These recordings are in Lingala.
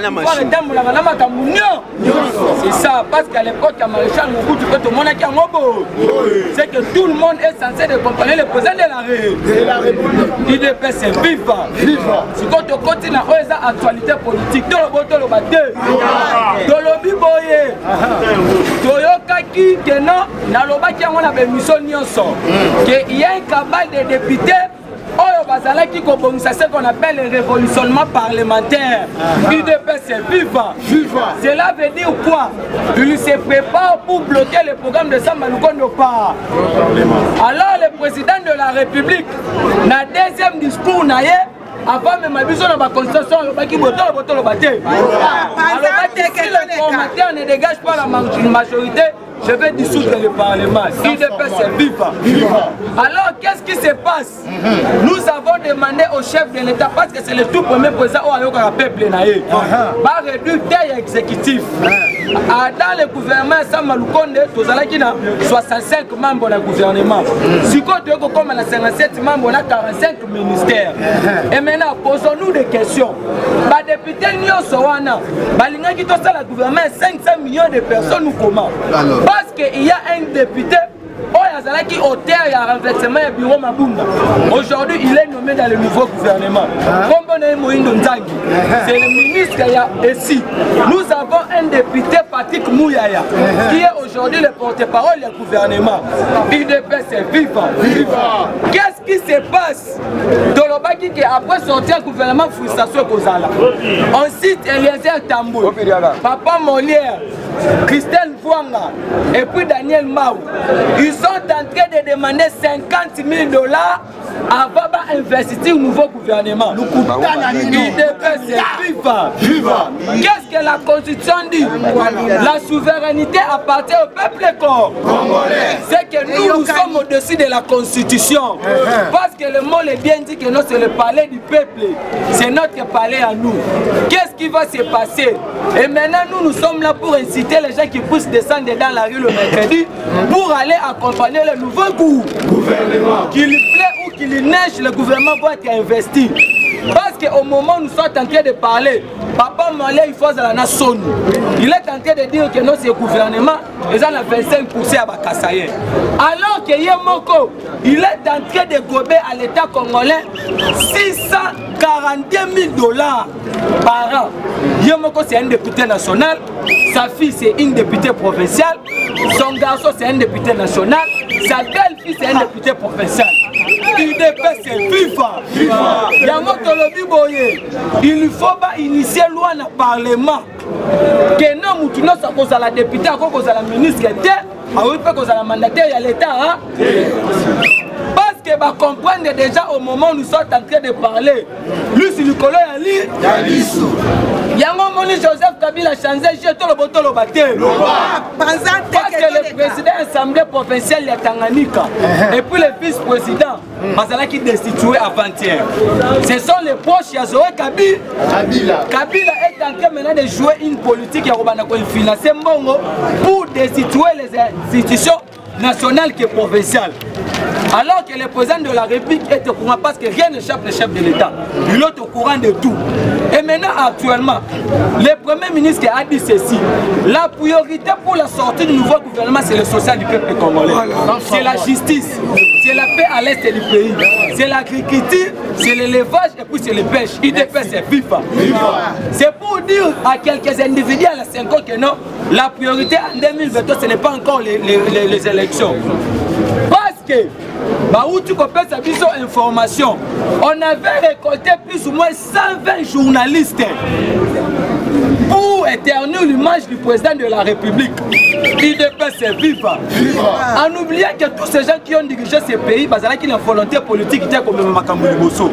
pouvoir était mon makambounion. C'est ça, parce qu'à l'époque, à Maréchal Mobutu, tout le monde est en mobo. C'est que tout le monde est censé accompagner le président de la République. IDPS c'est viva. Si quand on continue à actualité politique, tout le monde le batteur. Dans le biboye. Toyokaki, que non, dans le bâtiment, on a une mission nyonso. Il y a un cabal de députés. Oh, bazalaki kobongisa ce qu'on appelle le révolutionnement parlementaire. UDPS c'est viva. Cela veut dire quoi? Il se prépare pour bloquer le programme de Samba Lukonde pas. Alors le président de la République, dans le deuxième discours, avant même la vision de la constitution, le batté. Alors si le formateur ne dégage pas la majorité, je vais dissoudre le Parlement. UDPS c'est viva. Alors qu'est-ce qui se passe? Nous avons demandé au chef de l'État, parce que c'est le tout premier président où il y a un peuple naïf, par réduire taille exécutif. Dans le gouvernement Samba Lukonde, nous avons 65 membres du gouvernement. Si on comme on a 57 membres, on a 45 ministères. Et maintenant, posons-nous des questions. Les députés Nyonsowana, le gouvernement 500 millions de personnes, comment? Parce qu'il y a un député qui auteur et un renversement du bureau Mabunda. Aujourd'hui, il est nommé dans le nouveau gouvernement. C'est le ministre ici. Nous avons un député Patrick Mouyaya qui est aujourd'hui le porte-parole du gouvernement. IDPS c'est vivant. Qu'est-ce qui se passe dans le baki qui après sortir du gouvernement frustration Kozala? On cite Eliezer Tambou, Papa Molière, Christelle Vouanga et puis Daniel Maou. Ils sont en train de demander 50 000 $. Avant d'investir au nouveau gouvernement. IDPS c'est viva. Qu'est-ce que la Constitution dit? La souveraineté appartient au peuple congolais. C'est que nous sommes au-dessus de la Constitution. Parce que le mot est bien dit que non, c'est le palais du peuple. C'est notre palais à nous. Qu'est-ce qui va se passer? Et maintenant, nous sommes là pour inciter les gens qui puissent descendre dans la rue le mercredi pour aller accompagner le nouveau gouvernement. Qu'il plaît ou qu'il neige, le gouvernement va être investi. Parce qu'au moment où nous sommes en train de parler, Papa Malé, il faut la nation. Il est en train de dire que notre gouvernement est à 25% à Bakassaye. Alors que Yemoko, il est en train de gober à l'État congolais 642 000 $ par an. Yemoko, c'est un député national. Sa fille, c'est une députée provinciale. Son garçon, c'est un député national. Sa belle-fille, c'est un député provincial. UDPS c'est viva. Il faut pas initier loi dans le Parlement. Que non, nous sommes la députée, la ministre, la mandataire de l'État. Parce que va comprendre déjà au moment où nous sommes en train de parler. Lui, c'est Nicolas Ali. Joseph Kabila a changé, j'ai tout le botton le batteur. Parce que le président de l'Assemblée provinciale de Tanganyika et puis le vice-président, qui destitué avant-hier. Ce sont les proches de Zoé Kabila. Kabila est en train maintenant de jouer une politique qui a financé Mbongo pour destituer les institutions nationales et provinciales. Alors que le président de la République est au courant parce que rien n'échappe le chef de l'État. Il est au courant de tout. Et maintenant, actuellement, le Premier ministre a dit ceci. La priorité pour la sortie du nouveau gouvernement, c'est le social du peuple congolais. C'est la justice, c'est la paix à l'est du pays. C'est l'agriculture, c'est l'élevage et puis c'est le pêche. IDPS c'est viva. C'est pour dire à quelques individus à la 5 ans que non, la priorité en 2022, ce n'est pas encore les élections. Parce que, où tu copies sa vision information, on avait récolté plus ou moins 120 journalistes pour éternuer l'image du président de la République. IDPS c'est viva. En oubliant que tous ces gens qui ont dirigé ces pays, parce qu'ils ont une volonté politique qui était comme Makambo Liboso.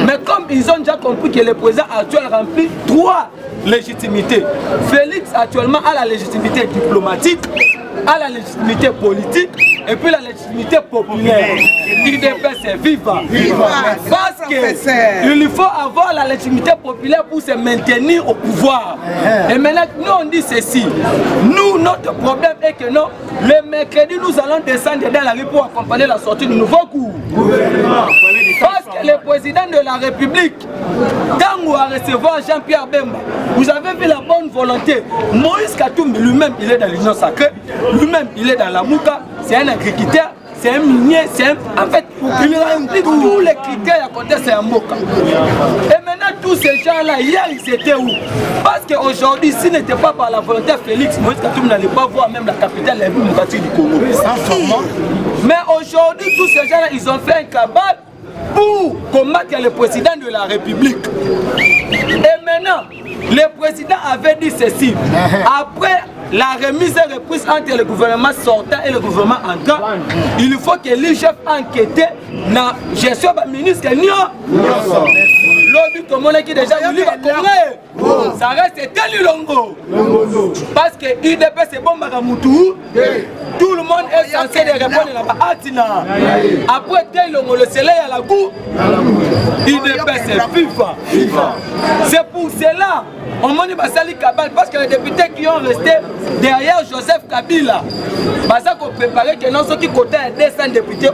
Mais comme ils ont déjà compris que le président actuel remplit 3 légitimités. Félix actuellement a la légitimité diplomatique, a la légitimité politique et puis la légitimité populaire. IDPS c'est viva. Parce qu'il faut avoir la légitimité populaire pour se maintenir au pouvoir. Et maintenant, nous on dit ceci. Nous, notre problème est que non, le mercredi, nous allons descendre dans la rue pour accompagner la sortie du nouveau gouvernement. Parce que le président de la République, quand on a recevoir Jean-Pierre Bemba, vous avez vu la bonne volonté. Moïse Katumbi lui-même, il est dans l'Union sacrée, lui-même, il est dans la Mouka, c'est un agriculteur, c'est un minier, c'est un... En fait, il remplit tous les critères à côté, c'est un Mouka. Et maintenant, tous ces gens-là, hier, ils étaient où? Parce qu'aujourd'hui, s'il n'était pas par la volonté de Félix, Moïse Katumbi n'allait pas voir même la capitale démocratique du Congo. Mais aujourd'hui, tous ces gens-là, ils ont fait un cabal pour combattre le président de la République. Et maintenant, le président avait dit ceci. Après la remise et reprise entre le gouvernement sortant et le gouvernement entrant, il faut que l'IGF enquête dans la gestion du ministre. L'objet tout le monde qui déjà voulu va Congrès. Ça reste tel longo. Parce que l'IDP c'est bon Magamoutou. Tout le monde est censé répondre là-bas. Après tel longo, le soleil à la cour. l'IDP c'est FIFA. C'est pour cela on m'a dit Basali Kabal parce que les députés qui ont resté derrière Joseph Kabila, ça qu'on préparait que non ceux qui côté 200 députés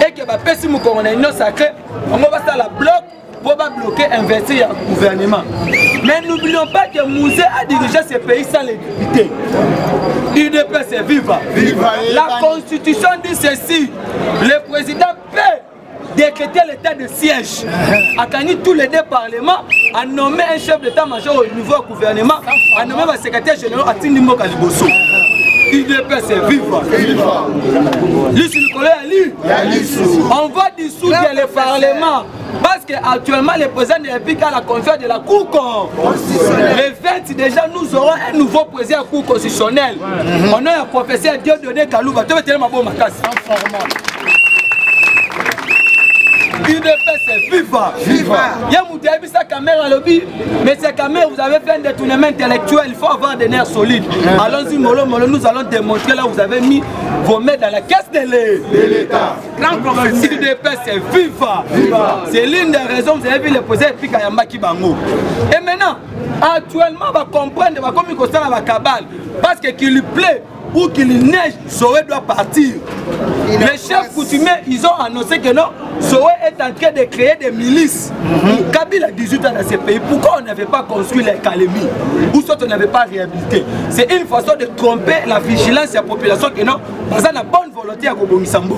et que si nous avons une union sacrée, on va faire la bloc pour bloquer investir le gouvernement. Mais n'oublions pas que Mouzé a dirigé ce pays sans les députés. l'IDP c'est viva. La constitution dit ceci, le président peut décréter l'état de siège, à gagner tous les deux parlements, à nommer un chef d'état-major au niveau du gouvernement, à nommer un secrétaire général à Tindimbo Kaliboso. l'IDP c'est vivre. On va dissoudre le parlement parce qu'actuellement le président de la République a la confiance de la Cour constitutionnelle. Le 20 déjà nous aurons un nouveau président de la Cour constitutionnelle. On a un professeur Dieudonné Kalouba. Tu veux dire ma bonne macasse. l'IDP c'est FIFA. Il y a Moutiabi sa caméra lobby, mais ces caméras vous avez fait un détournement intellectuel, il faut avoir des nerfs solides. Allons-y mollo, nous allons démontrer là où vous avez mis vos mains dans la caisse de l'État. l'IDP c'est FIFA. C'est l'une des raisons vous avez vu le président Pika Yambaki Bango. Et maintenant, actuellement on va comprendre, on va comme il à la cabale, parce qu'il lui plaît ou qu'il neige, Sowe doit partir. Les chefs coutumiers, ils ont annoncé que non, Sowe est en train de créer des milices. Kabila a 18 ans dans ce pays. Pourquoi on n'avait pas construit les calémies? Ou soit on n'avait pas réhabilité? C'est une façon de tromper la vigilance de la population que non, parce que la bonne volonté à Gobongisambo.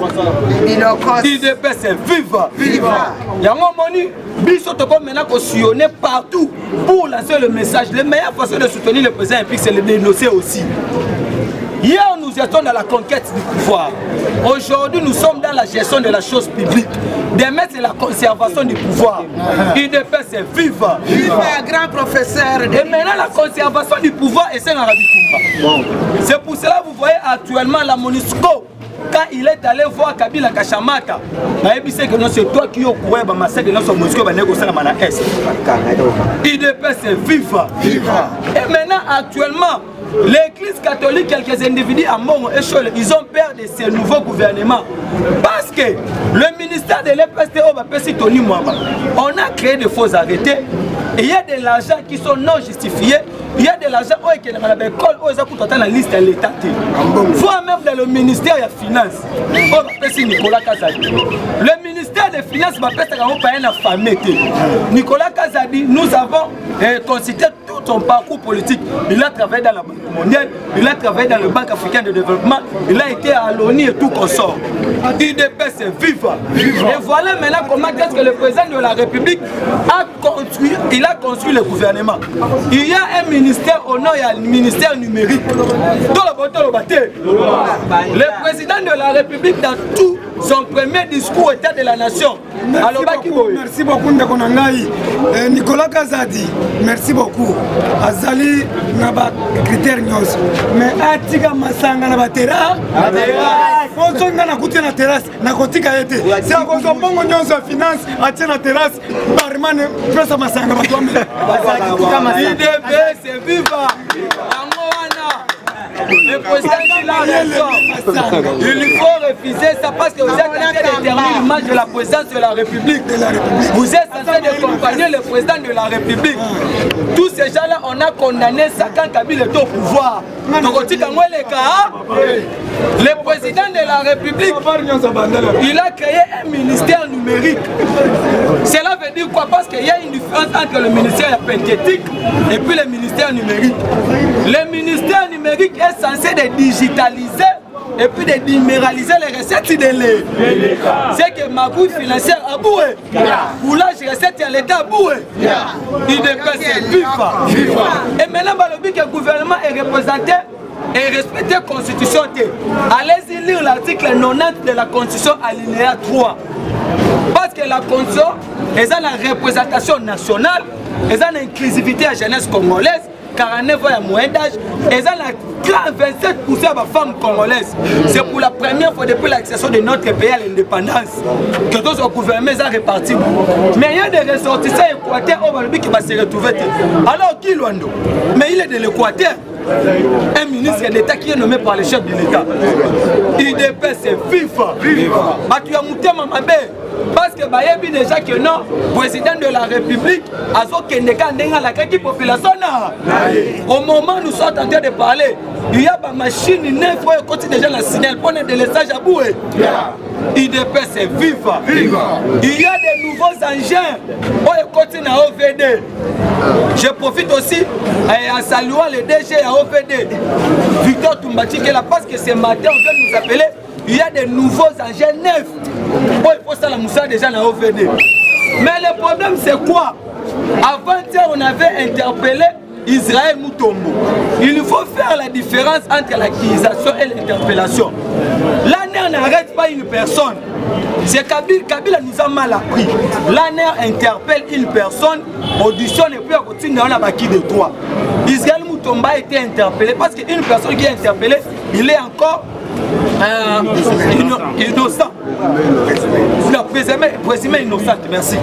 l'IDP c'est viva. Il y a un moment donné, Bissot comme maintenant qu'on sillonnait partout pour lancer le message. La meilleure façon de soutenir le président c'est de le dénoncer aussi. Hier, nous étions dans la conquête du pouvoir. Aujourd'hui, nous sommes dans la gestion de la chose publique. Demain, c'est la conservation du pouvoir. l'IDP, c'est viva. Grand professeur. Et maintenant, la conservation du pouvoir est un Arabic. C'est pour cela que vous voyez actuellement la MONUSCO. Quand il est allé voir Kabila Kachamata, c'est que c'est toi qui es au courant de massacre de notre MONUSCO est négocié dans la Est. l'IDP, c'est viva. Et maintenant, actuellement, l'Église catholique, quelques individus à Mongo et Chole, ils ont peur de ce nouveau gouvernement. Parce que le ministère de l'EPST, on a créé de faux arrêtés. Et il y a de l'argent qui sont non justifiés. Il y a de l'argent qui est dans l'école, qui est dans la liste de l'État. Soit même dans le ministère des Finances, Nicolas Kazadi. Le ministère des Finances va faire un famille. Nicolas Kazadi, nous avons considéré tout son parcours politique. Il a travaillé dans la Banque mondiale, il a travaillé dans le Banque africaine de développement, il a été à l'ONU et tout consort. l'IDP c'est vivant. Et voilà maintenant comment est-ce que le président de la République a construit le gouvernement. Il y a un ministère au nord, il y a un ministère numérique. Le président de la République dans tout son premier discours au état de la nation. Merci beaucoup Ndakonangai. Nicolas Kazadi, merci beaucoup. Azali naba critère nyos. Mais atika masanga na batera. Fonso ngana kuti na terrasse na kotika ete. C'est à cause de bongo nyos finance atia na terrasse barman pesa masanga batwambe. l'IDP c'est viva. Le président dit la raison. Il faut refuser ça parce que vous êtes en train de déterminer l'image de la présidence de la République. Vous êtes en train d'accompagner le président de la République. Tous ces gens-là, on a condamné ça quand Kabila est au pouvoir. Le président de la République, il a créé un ministère numérique. Cela veut dire quoi? Parce qu'il y a une différence entre le ministère penthétique et puis le ministère numérique. Le ministère numérique est censé de digitaliser et puis de numéraliser les recettes de l'État. C'est que ma couille financière a boué. Boulage recettes à l'État a boué. Il dépasse FIFA. Et maintenant, le gouvernement est représenté et respecter la Constitution. Allez-y lire l'article 90 de la Constitution alinéa 3. Parce que la Constitution est la représentation nationale, est l'inclusivité à la jeunesse congolaise, 49 ans à moins d'âge, et la 27% de la femme congolaise. C'est pour la première fois depuis l'accession de notre pays à l'indépendance que tous les gouvernements sont répartis. Mais il y a des ressortissants équatoriens qui vont se retrouver. Alors qui l'ont? Mais il est de l'Équateur. Un ministre d'État qui est nommé par le chef de l'État. Il dépasse FIFA. Parce que bayebi déjà que non, président de la République a la population. Au moment où nous sommes en train de parler, il y a une machine neuf qui déjà la signal pour des messages à bouer. Il dépasse FIFA. Il y a des nouveaux engins pour continuer à OVD. Je profite aussi en saluant le DG à OVD, Victor Toumbati, parce que ce matin on vient nous appeler. Il y a des nouveaux engins neufs. Bon, il faut ça la moussa déjà dans OVD. Mais le problème c'est quoi? Avant-hier, on avait interpellé Israël Mutombo. Il faut faire la différence entre l'accusation et l'interpellation. L'ANER n'arrête pas une personne. C'est Kabila nous a mal appris. L'ANER interpelle une personne, auditionne et puis continue dans la baki de droit. Israël Mutombo a été interpellé parce qu'une personne qui est interpellée, il est encore innocent. Présumé innocent, merci.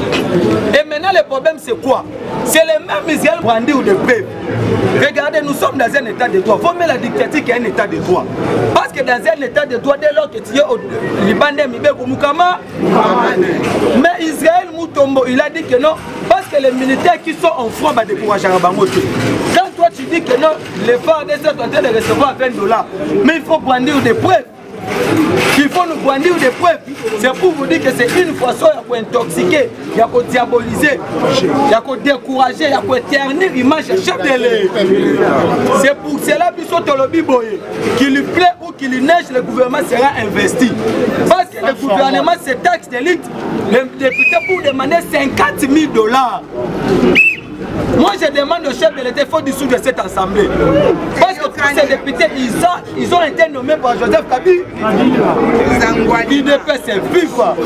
Et maintenant le problème c'est quoi? C'est les mêmes Israël brandis ou de paix. Regardez, nous sommes dans un état de droit. Il faut mettre la dictature qui est un état de droit. Parce que dans un état de droit, dès lors que tu es au Liban, mais Israël Mutombo, il a dit que non, parce que les militaires qui sont en front vont décourager à Bangote. Quand toi tu dis que non, les FARDC sont en train de recevoir $20, mais il faut brandir des preuves. Il faut nous brandir des preuves. C'est pour vous dire que c'est une façon pour intoxiquer, pour diaboliser, pour décourager, pour ternir l'image de chef de l'État. C'est pour cela qu'il lui plaît ou qu'il lui neige, le gouvernement sera investi. Parce que le gouvernement se taxe d'élite, les députés pour demander $50 000. Moi je demande au chef de l'État, il faut dissoudre cette assemblée. Parce que tous ces députés, ils ont été nommés par Joseph Kabila. Il dépasse FIFA.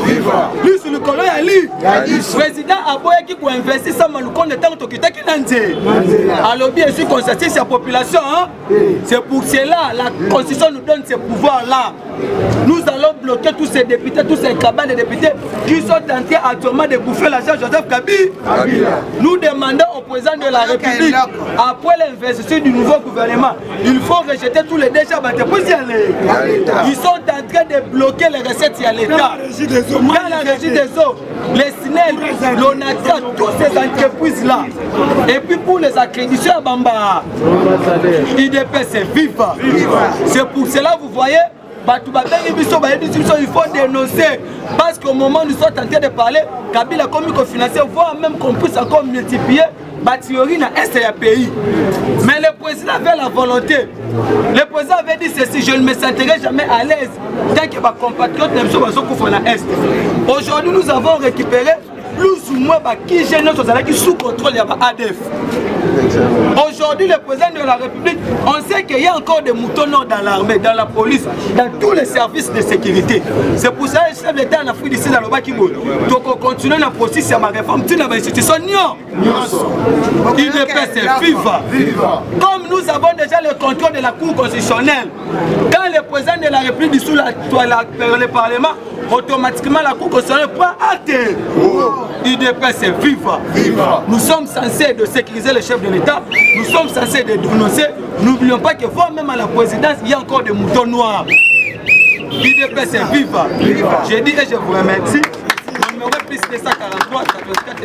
Lui sur le colon, il le président Aboya qui peut investir ça, mais le compte de temps qui est alors bien sûr qu'on s'assiste sur la population. C'est pour cela la Constitution nous donne ces pouvoirs-là. Nous allons bloquer tous ces députés, tous ces cabales de députés qui sont tentés actuellement de bouffer l'argent de Joseph Kabila. Nous demandons au président de la République, après l'investiture du nouveau gouvernement, il faut rejeter tous les déchets. Ils sont en train de bloquer les recettes à l'État. Dans la régie des eaux, les SNEL, l'ONATRA, toutes ces entreprises-là. Et puis pour les accréditations à Bamba, IDP c'est FIFA. C'est pour cela, vous voyez, il faut dénoncer. Parce qu'au moment où nous sommes en train de parler, Kabila comme financier, voire même qu'on puisse encore multiplier la théorie dans l'Est pays. Mais le président avait la volonté. Le président avait dit ceci, je ne me sentirai jamais à l'aise tant que ma compatriote ne sont pas dans l'Est. Aujourd'hui, nous avons récupéré plus ou moins qui gêne notre sous contrôle de l'ADF. Aujourd'hui, le président de la République, on sait qu'il y a encore des moutons noirs dans l'armée, dans la police, dans tous les services de sécurité. C'est pour ça que le chef de l'État en Afrique d'ici dans le Bakibo. Donc on continue la processus à ma réforme, tu n'as pas institution, non. Il dépasse FIFA. Comme nous avons déjà le contrôle de la Cour constitutionnelle, quand le président de la République dissout le Parlement, automatiquement la Cour constitutionnelle prend acte. Il dépasse FIFA. Nous sommes censés de sécuriser le chef chef de l'État, nous sommes censés dénoncer. N'oublions pas que voire même à la présidence, il y a encore des moutons noirs. L'IDPS est viva. Je dis et je vous remercie. Numéro plus 243 84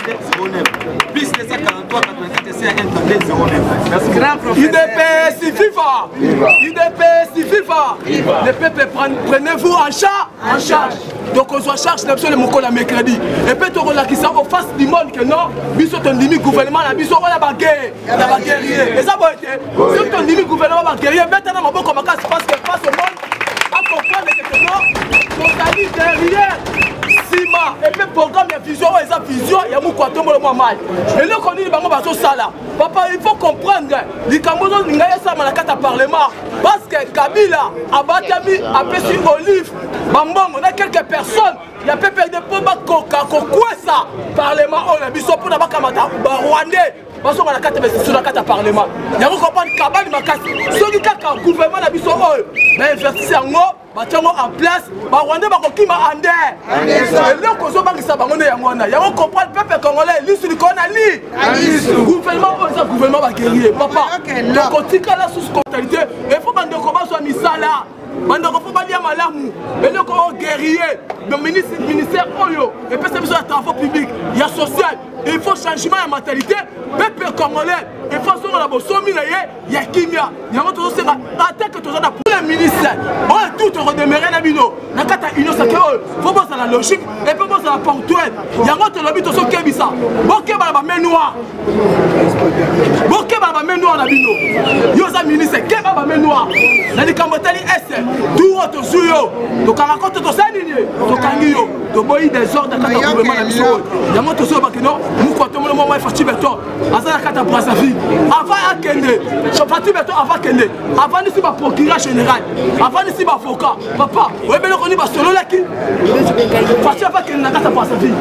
132 09. Plus 243 84 132 09. Merci. Grand professeur. IDPS viva. IDPS viva. Le peuple, prenez-vous en charge. Donc on soit charge le Mokola mercredi. Et puis on a qui ça en face du monde que non, biso ton dimi gouvernement la biso on a baguette, la baguerrier. Et ça va être. Si ton dimi gouvernement baguerrier, maintenant on va comme parce que face au monde à comprendre que non, on dit derrière. Sima et puis programme de vision et sa vision il y a beaucoup à tomber le moment. Et là qu'on dit bango baso sala. Papa il faut comprendre les Camerounais n'ingaya ça dans la carte parlement parce que Kabila abatami a pesi olive. Bambongo on a quelques personnes il y a peuple de Poba Koka ça parlement on a biso pour na bakamata Rwandais. Parce qu'on a la carte sur la carte parlement. Il y a comprendre Kabali makasi. Ceux qui ka gouvernement na biso mais investir en en place, Rwanda va kokima ande. Et là qu'on va ça bango na yangwana. Ya comprendre peuple congolais, l'issue du Konali. Gouvernement ça gouvernement va guerrier papa. Donc tika la sous comptabilité, il faut bande ko soit misala. Bande ko ba lia malamu. Et là qu'on guerrier, le ministère oyo et puis c'est sur les travaux publics, il y a social, il faut changement de mentalité. Peuple congolais, il faut sur la bosomi na ye, il y a kimia. Il y a autre chose attaque que tous les ministres. On a tout redémarrer na bino. Na kata union sacrée, faut voir ça la logique et puis voir ça la ponctuelle. Il y a autre lobby to so kebisa. Boke ba ba main noire. Boke ba ba main noire na bino. Yo za ministre ke ba ba main noire. Na li kambotali S. Tout autre suyo. Donc à raconte to ça nini. To kangiyo. To boyi des ordres kata gouvernement na biso. Il y a autre chose ba que non, nous quoi tout le moment Fati Beton. Azana kata Brazzaville. Avant Akende, Fati Beton avant Kende. Avant ici ba procureur général. Avant ici ba avocat. Papa, ouais ben on y va solo là qui. Fati avant Kende na kata Brazzaville.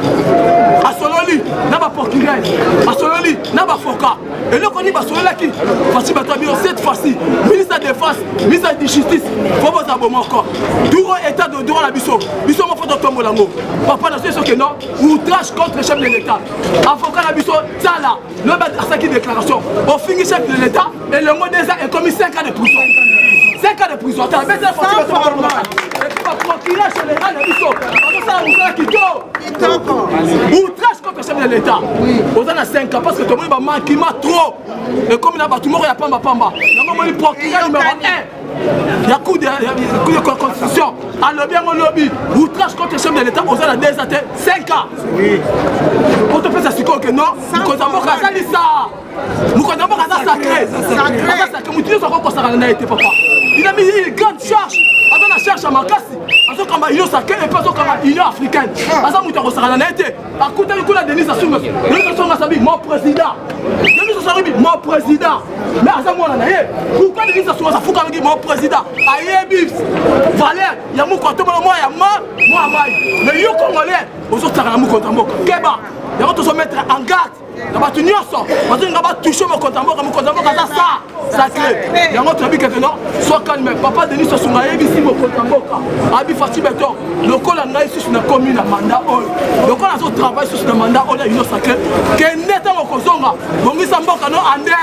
A solo li, na ba procureur. A solo li, na ba avocat. Et là on y va solo là qui. Fati Beton bien cette fois-ci, ministre de défense, ministre de justice. Faut pas abommer encore. Tout état de droit la biso. Biso mo faut tomber lango. Papa na ce que non, outrage contre le chef de l'État. Avocat la biso Tala, le bas à qui déclaration. Au fini chef de l'État et le mot déjà est commis 5 ans de prison. 5 ans de prison. Tu as mis ça forcément. Et puis le procureur général la biso. Ça outrage qui to. Outrage contre le chef de l'État. On a 5 ans parce que tout le monde va manquer trop. Et comme il y a tout le monde il y a pamba. Normalement le procureur numéro 1. Il y a coup de constitution. Alors bien mon lobby, outrage contre le chef de l'État, on a déjà 5 ans. On te fait ça si que non, nous comptons ça ça. Nous comptons ça sacré. Sacré. Nous utilisons encore ça dans la papa. Il a mis une grande charge. Attends la charge à Makassi. Attends comme union sacrée et pas comme union africaine. Attends nous avons ça dans la été. À côté du coup la Denis Sassou. Nous sommes à mon président. Denis Sassou mon président. Mais à moi là pourquoi Denis Sassou ça fout avec mon président. Ayebi Valère, il y a mon compte moi il y a moi mais yo congolais aux autres ça mon compte moi. Keba, il y a tous mettre en garde. Il va tenir ça. Parce qu'il va toucher mon compte moi ça sacré. Il y a notre vie que non, sois calme. Papa Denis Sassou Ayebi si mon compte moi. Abi Fati Beton, le col en a ici sur la commune à mandat. Le col a travail sur le mandat on a une sacré. Que net en kozonga. Bon il s'en boka non ande.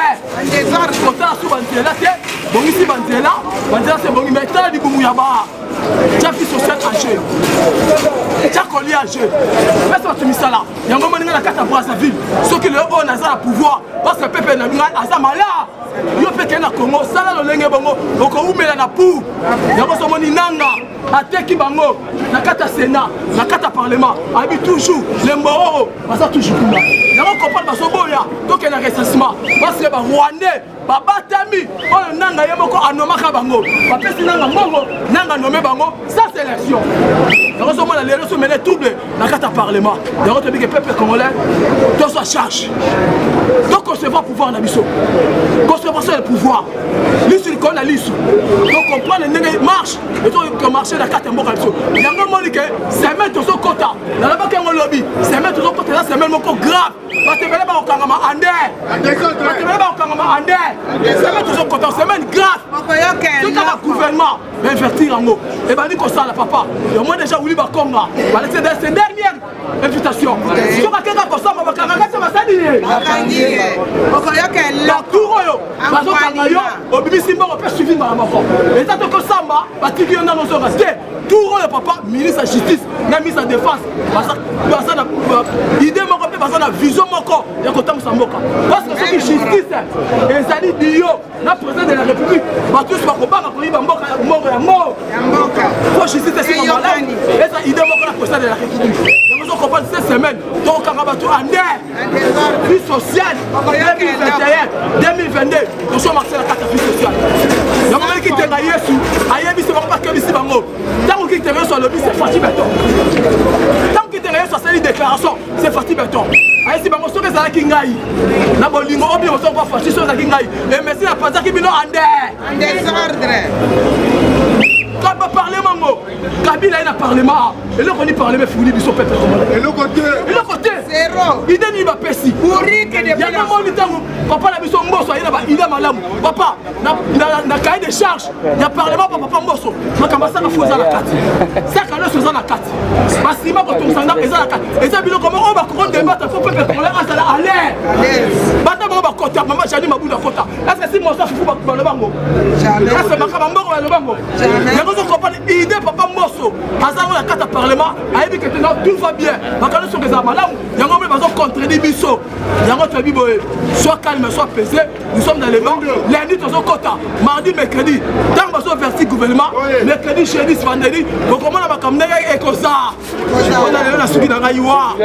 Des ordres kota sous bandela té. Bon ici bandela c'est bon mettre du boumuyaba. Jafi social âgé. Jakoli âgé. Mais ça tu mis ça là. Il y a un moment dans la carte à Brazzaville. Ceux qui le ont à pouvoir parce que peuple n'a pas azamala. Yo peke na Congo sala lo lenge bango oko umela na pou. Ya ko somoni nanga ateki bango na kata Sénat, na kata Parlement. Abi toujours les moraux, ça toujours là. Ya ko comprendre ba soboya donc na recensement parce que ba Rwandais baba tami on nanga yemoko anomaka bango. Ba pesi nanga mbongo nanga nomé bango sans sélection. Ya ko somona les ressources mêlées trouble na kata Parlement. Ya ko te bi que peuple congolais doit sa charge. Donc on se va pouvoir na biso. Conservation du pouvoir. L'issue qu'on a l'issue. Donc on prend les marches et donc marcher la carte en boca. Il y a un moment que c'est mettre son quota. Dans la banque on lobby, c'est mettre son quota là c'est même encore grave. Parce que là on kangama andé. Parce que là on kangama andé. C'est mettre son quota, c'est même grave. Tout à le gouvernement va investir en haut. Et ben dit comme ça la papa. Il y a moins déjà voulu ba Congo. C'est dernière invitation. Si on a quelqu'un comme ça, on va bakangaka basali ye okoyoka tour oyo bazokanga yo obimisi mbongo mpe suivi mbala moko eza tokosamba batiki yo nano ozonga te tour oyo papa ministre ya justice na ministre ya défense baza na idée moko mpe baza na vision moko ya kotambusa mboka parce que soki justice ezali dio na président de la république bato nyonso bakobanga koyiba mboka ya mboka fo justice esima malamu eza idée moko na président de la république yango ozokopane cette semaine tokokanga bato ande vie sociale 2021 2022 toso marché na kati ya vie sociale yango meki kitenga yesu ayebisi bango bakebisi bango ntango kitenga yesu alobi c'est Fatou Beton ntango kitenga yesu asali déclaration c'est Fatou Beton ayesi bango soki ezalaki ngai na bolingo obie moso kwa faci soki ezalaki ngai emesi napanzaki bino ande kaba parlement ngo kabila ye na parlement eloko ni parlement fuli biso peuple congolais eloko te zéro ide ni bapesi yango moni ntango papa na biso mboso aye na baide malamu papa na cahier de charge ya parlement pa papa mboso makambo asaka fo eza na kati saka nyonso eza na kati basima kotongisa ndako eza na kati eza biloko moko oyo bakoko debata fo peuple congolais azala alert bata bango bakota mama jani mabunda kota est-ce que si mosa fufu balobango est-ce makaba mboko balobango yango comprendre idée papa Mosso azango la carte parlement ayebi que tout va bien bakano soki eza malamu yango mpe bazo contredire biso yango toyebi boye soit calme soit pesé nous sommes dans les bancs lundi tozokota mardi mercredi ntango bazoversi gouvernement mercredi jeudi vendredi bokomona makambo ndenge ekoza ona lelo na suki na ngai wa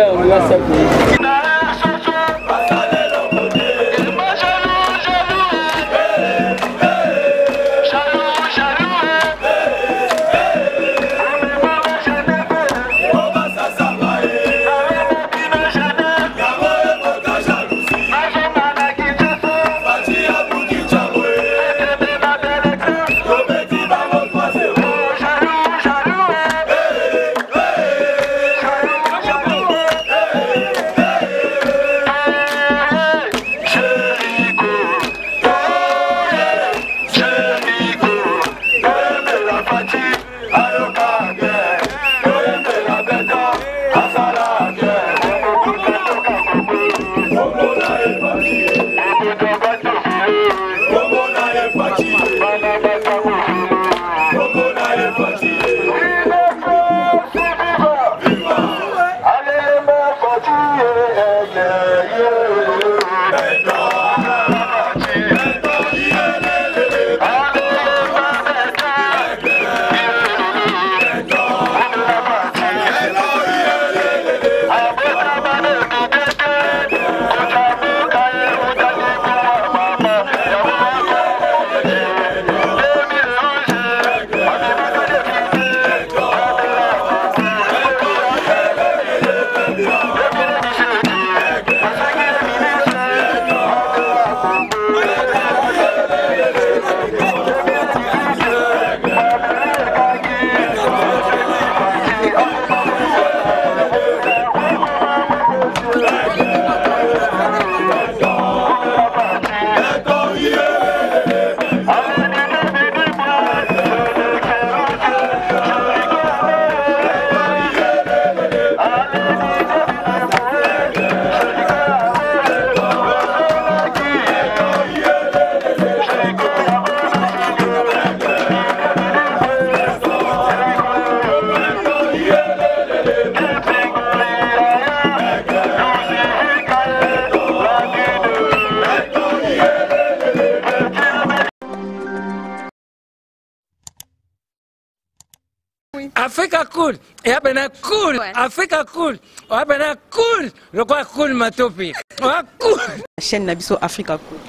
Africa cool, et abena cool, Africa cool, abena cool, le quoi cool matopi, cool. La chaîne Nabiso Africa cool.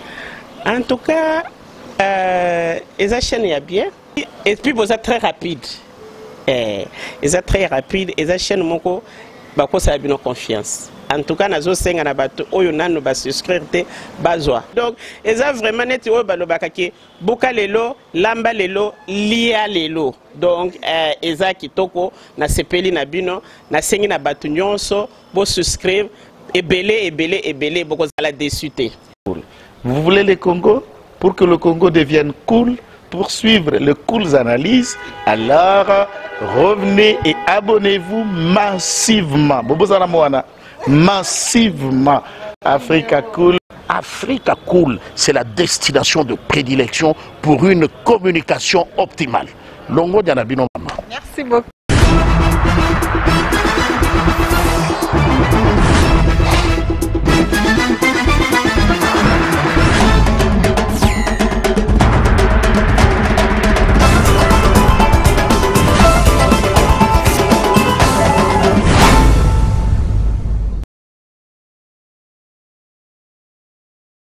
En tout cas, la chaîne est bien, et puis vous êtes très rapide. Ils sont très rapides, et la chaîne moko, bako ça a bien confiance. En tout cas, nazo senga na bato oyo nanu ba souscrire te bazwa. Donc, eza vraiment neti oyo balobaka ke boka lelo, lamba lelo, lia lelo. Donc, eza kitoko na sepeli na bino, na sengi na bato nyonso bo souscrire ebele boko zala déçuté. Vous voulez le Congo pour que le Congo devienne cool, pour suivre les cools analyses, alors revenez et abonnez-vous massivement. Bobo Zala Moana. massivement Africa Cool. Africa Cool, c'est la destination de prédilection pour une communication optimale. Longo Dianabino Mama. Merci beaucoup.